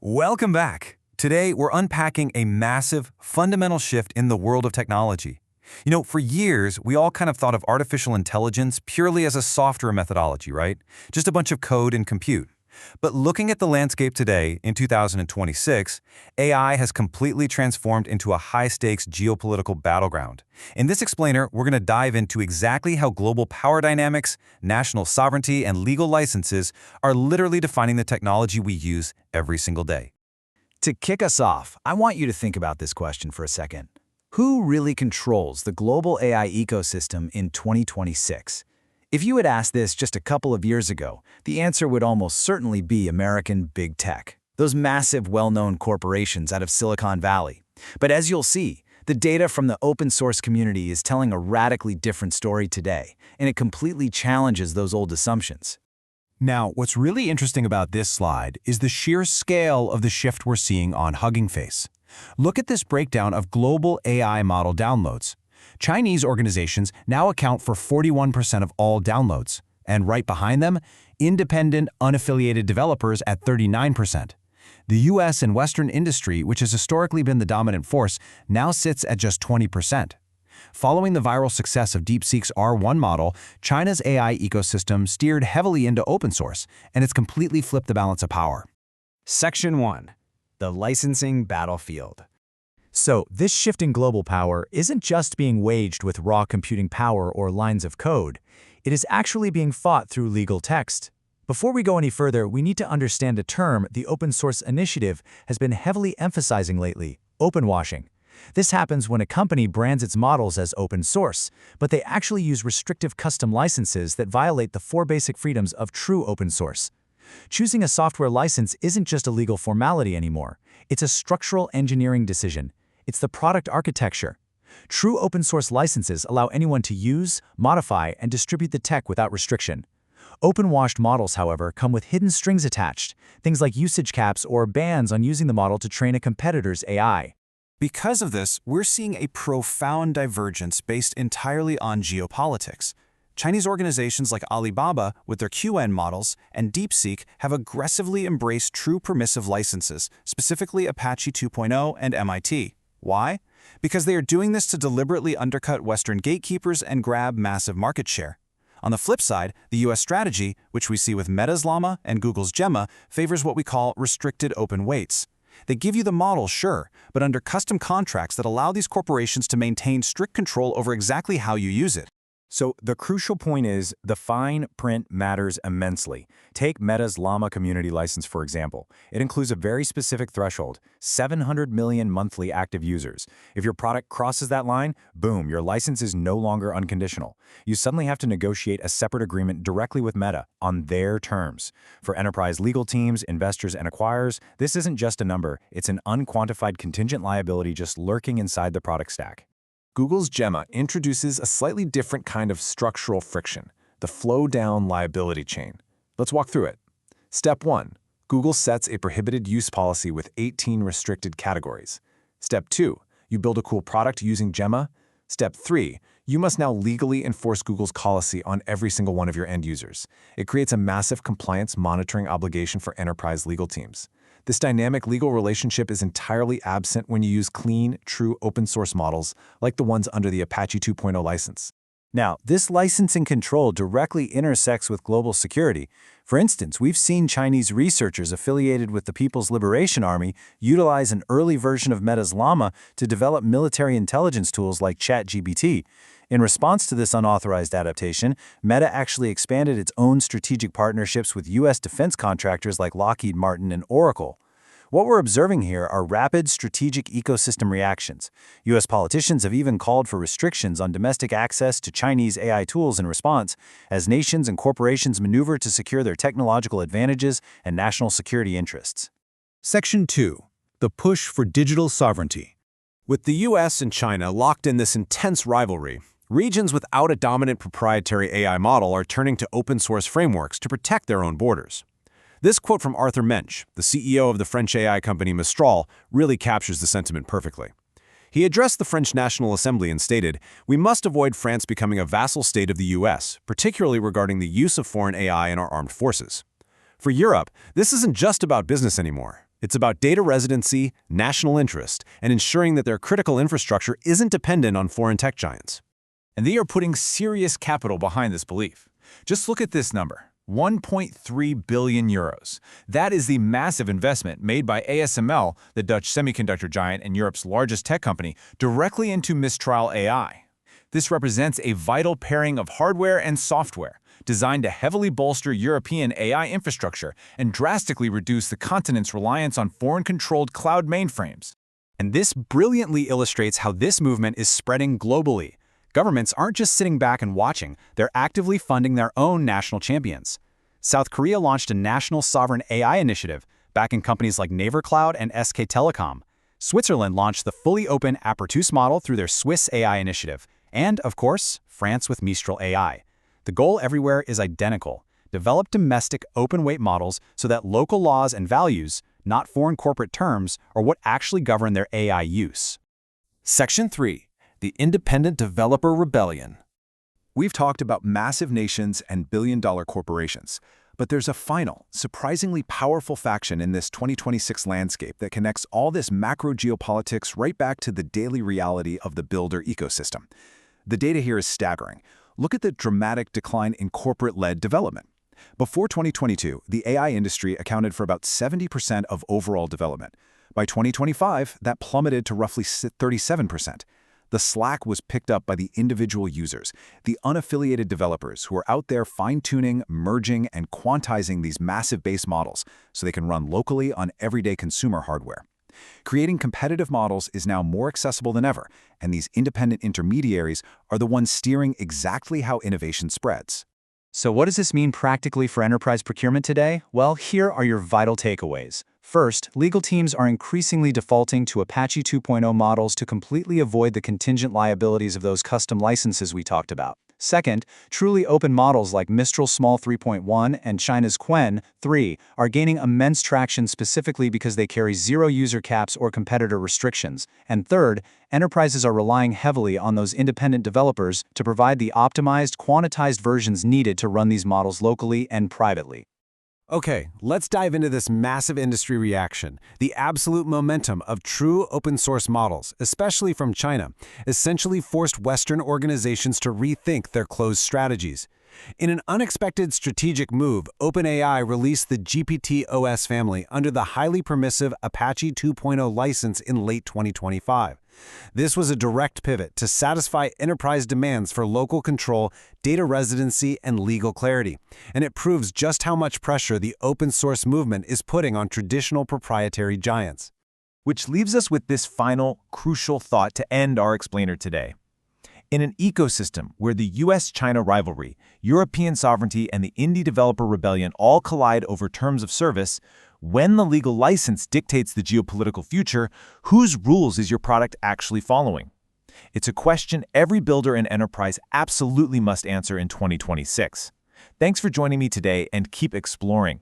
Welcome back. Today, we're unpacking a massive, fundamental shift in the world of technology. For years, we all kind of thought of artificial intelligence purely as a software methodology, right? Just a bunch of code and compute. But looking at the landscape today, in 2026, AI has completely transformed into a high-stakes geopolitical battleground. In this explainer, we're going to dive into exactly how global power dynamics, national sovereignty, and legal licenses are literally defining the technology we use every single day. To kick us off, I want you to think about this question for a second. Who really controls the global AI ecosystem in 2026? If you had asked this just a couple of years ago, the answer would almost certainly be American big tech, those massive, well-known corporations out of Silicon Valley. But as you'll see, the data from the open source community is telling a radically different story today, and it completely challenges those old assumptions. Now, what's really interesting about this slide is the sheer scale of the shift we're seeing on Hugging Face. Look at this breakdown of global AI model downloads. Chinese organizations now account for 41% of all downloads, and right behind them, independent, unaffiliated developers at 39%. The US and Western industry, which has historically been the dominant force, now sits at just 20%. Following the viral success of DeepSeek's R1 model, China's AI ecosystem steered heavily into open source, and it's completely flipped the balance of power. Section 1. The licensing battlefield. So, this shift in global power isn't just being waged with raw computing power or lines of code. It is actually being fought through legal text. Before we go any further, we need to understand a term the open source initiative has been heavily emphasizing lately: open washing. This happens when a company brands its models as open source, but they actually use restrictive custom licenses that violate the four basic freedoms of true open source. Choosing a software license isn't just a legal formality anymore. It's a structural engineering decision. It's the product architecture. True open source licenses allow anyone to use, modify, and distribute the tech without restriction. Open-washed models, however, come with hidden strings attached, things like usage caps or bans on using the model to train a competitor's AI. Because of this, we're seeing a profound divergence based entirely on geopolitics. Chinese organizations like Alibaba, with their QN models, and DeepSeek have aggressively embraced true permissive licenses, specifically Apache 2.0 and MIT. Why? Because they are doing this to deliberately undercut Western gatekeepers and grab massive market share. On the flip side, the US strategy, which we see with Meta's Llama and Google's Gemma, favors what we call restricted open weights. They give you the model, sure, but under custom contracts that allow these corporations to maintain strict control over exactly how you use it. So the crucial point is the fine print matters immensely. Take Meta's Llama community license, for example. It includes a very specific threshold: 700 million monthly active users. If your product crosses that line, boom, your license is no longer unconditional. You suddenly have to negotiate a separate agreement directly with Meta on their terms. For enterprise legal teams, investors, and acquirers, this isn't just a number. It's an unquantified contingent liability just lurking inside the product stack. Google's Gemma introduces a slightly different kind of structural friction, the flow-down liability chain. Let's walk through it. Step 1. Google sets a prohibited use policy with 18 restricted categories. Step 2. You build a cool product using Gemma. Step 3. You must now legally enforce Google's policy on every single one of your end users. It creates a massive compliance monitoring obligation for enterprise legal teams. This dynamic legal relationship is entirely absent when you use clean, true open-source models like the ones under the Apache 2.0 license. Now, this licensing control directly intersects with global security. For instance, we've seen Chinese researchers affiliated with the People's Liberation Army utilize an early version of Meta's Llama to develop military intelligence tools like ChatGPT. In response to this unauthorized adaptation, Meta actually expanded its own strategic partnerships with U.S. defense contractors like Lockheed Martin and Oracle. What we're observing here are rapid strategic ecosystem reactions. U.S. politicians have even called for restrictions on domestic access to Chinese AI tools in response, as nations and corporations maneuver to secure their technological advantages and national security interests. Section 2. The push for digital sovereignty. With the US and China locked in this intense rivalry, regions without a dominant proprietary AI model are turning to open-source frameworks to protect their own borders. This quote from Arthur Mensch, the CEO of the French AI company Mistral, really captures the sentiment perfectly. He addressed the French National Assembly and stated, "We must avoid France becoming a vassal state of the US, particularly regarding the use of foreign AI in our armed forces." For Europe, this isn't just about business anymore. It's about data residency, national interest, and ensuring that their critical infrastructure isn't dependent on foreign tech giants. And they are putting serious capital behind this belief. Just look at this number, 1.3 billion euros. That is the massive investment made by ASML, the Dutch semiconductor giant and Europe's largest tech company, directly into Mistral AI. This represents a vital pairing of hardware and software, designed to heavily bolster European AI infrastructure and drastically reduce the continent's reliance on foreign-controlled cloud mainframes. And this brilliantly illustrates how this movement is spreading globally. Governments aren't just sitting back and watching, they're actively funding their own national champions. South Korea launched a national sovereign AI initiative, backing companies like Naver Cloud and SK Telecom. Switzerland launched the fully open Apertus model through their Swiss AI initiative. And, of course, France with Mistral AI. The goal everywhere is identical. Develop domestic open-weight models so that local laws and values, not foreign corporate terms, are what actually govern their AI use. Section 3. The Independent Developer Rebellion. We've talked about massive nations and billion-dollar corporations, but there's a final, surprisingly powerful faction in this 2026 landscape that connects all this macro geopolitics right back to the daily reality of the builder ecosystem. The data here is staggering. Look at the dramatic decline in corporate-led development. Before 2022, the AI industry accounted for about 70% of overall development. By 2025, that plummeted to roughly 37%. The slack was picked up by the individual users, the unaffiliated developers who are out there fine-tuning, merging, and quantizing these massive base models so they can run locally on everyday consumer hardware. Creating competitive models is now more accessible than ever, and these independent intermediaries are the ones steering exactly how innovation spreads. So what does this mean practically for enterprise procurement today? Well, here are your vital takeaways. First, legal teams are increasingly defaulting to Apache 2.0 models to completely avoid the contingent liabilities of those custom licenses we talked about. Second, truly open models like Mistral Small 3.1 and China's Qwen 3 are gaining immense traction specifically because they carry zero user caps or competitor restrictions. And third, enterprises are relying heavily on those independent developers to provide the optimized, quantized versions needed to run these models locally and privately. Okay, let's dive into this massive industry reaction. The absolute momentum of true open-source models, especially from China, essentially forced Western organizations to rethink their closed strategies. In an unexpected strategic move, OpenAI released the GPT-OS family under the highly permissive Apache 2.0 license in late 2025. This was a direct pivot to satisfy enterprise demands for local control, data residency, and legal clarity. And it proves just how much pressure the open-source movement is putting on traditional proprietary giants. Which leaves us with this final, crucial thought to end our explainer today. In an ecosystem where the US-China rivalry, European sovereignty, and the indie developer rebellion all collide over terms of service, when the legal license dictates the geopolitical future, whose rules is your product actually following? It's a question every builder and enterprise absolutely must answer in 2026. Thanks for joining me today, and keep exploring.